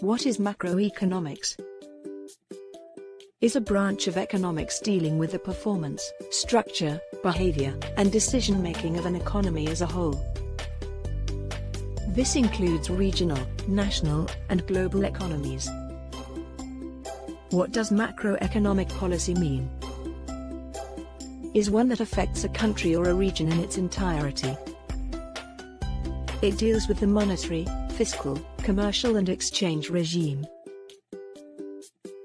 What is macroeconomics? Is a branch of economics dealing with the performance, structure, behavior, and decision-making of an economy as a whole. This includes regional, national, and global economies. What does macroeconomic policy mean? Is one that affects a country or a region in its entirety. It deals with the monetary, fiscal, commercial and exchange regime.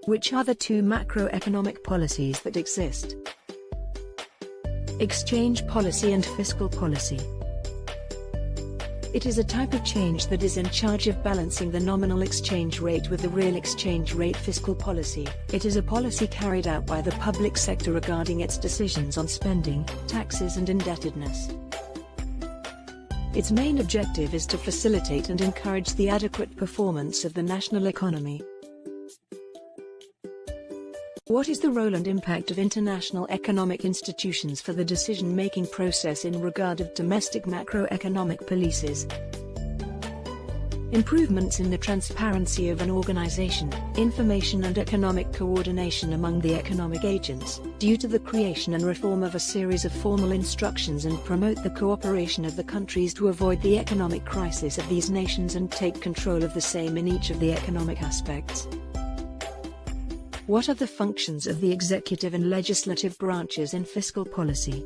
Which are the two macroeconomic policies that exist? Exchange policy and fiscal policy. It is a type of change that is in charge of balancing the nominal exchange rate with the real exchange rate. Fiscal policy. It is a policy carried out by the public sector regarding its decisions on spending, taxes and indebtedness. Its main objective is to facilitate and encourage the adequate performance of the national economy. What is the role and impact of international economic institutions for the decision-making process in regard of domestic macroeconomic policies? Improvements in the transparency of an organization, information and economic coordination among the economic agents, due to the creation and reform of a series of formal instructions and promote the cooperation of the countries to avoid the economic crisis of these nations and take control of the same in each of the economic aspects. What are the functions of the executive and legislative branches in fiscal policy?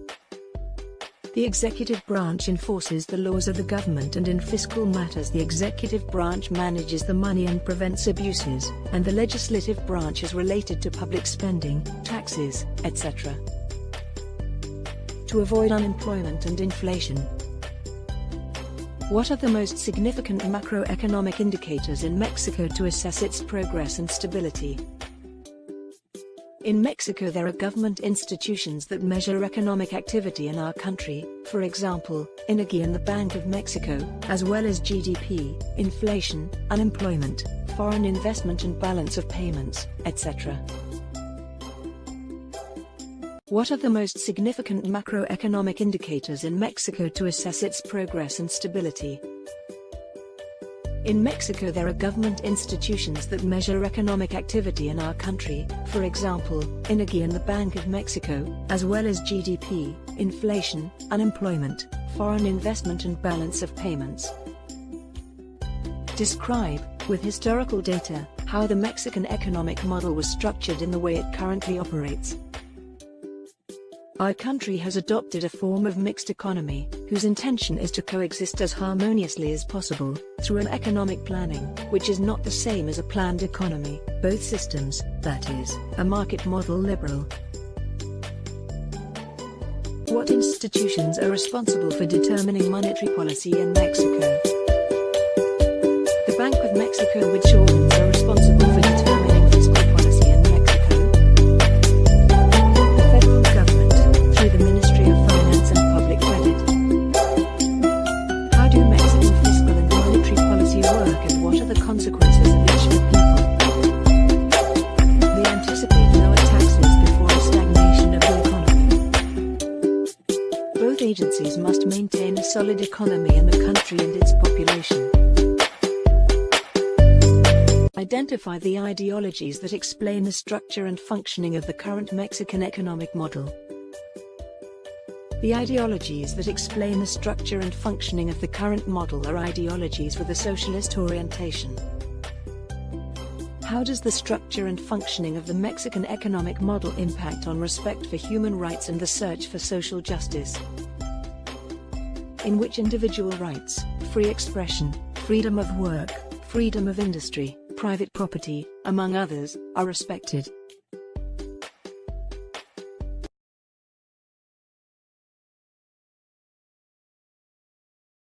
The executive branch enforces the laws of the government, and in fiscal matters the executive branch manages the money and prevents abuses, and the legislative branch is related to public spending, taxes, etc. To avoid unemployment and inflation. What are the most significant macroeconomic indicators in Mexico to assess its progress and stability? In Mexico there are government institutions that measure economic activity in our country, for example, INEGI and the Bank of Mexico, as well as GDP, inflation, unemployment, foreign investment and balance of payments, etc. What are the most significant macroeconomic indicators in Mexico to assess its progress and stability? In Mexico there are government institutions that measure economic activity in our country, for example, INEGI and the Bank of Mexico, as well as GDP, inflation, unemployment, foreign investment and balance of payments. Describe, with historical data, how the Mexican economic model was structured in the way it currently operates. Our country has adopted a form of mixed economy, whose intention is to coexist as harmoniously as possible, through an economic planning, which is not the same as a planned economy. Both systems, that is, a market model liberal. What institutions are responsible for determining monetary policy in Mexico? The Bank of Mexico. Which organs are responsible for determining fiscal policy in Mexico? The federal government, through the Ministry of Finance and Public Credit. How do Mexican fiscal and monetary policy work, and what are the consequences of each for people? They anticipate lower taxes before a stagnation of the economy. Both agencies must maintain a solid economy in the country and its population. Identify the ideologies that explain the structure and functioning of the current Mexican economic model. The ideologies that explain the structure and functioning of the current model are ideologies with a socialist orientation. How does the structure and functioning of the Mexican economic model impact on respect for human rights and the search for social justice? In which individual rights, free expression, freedom of work, freedom of industry, private property, among others, are respected.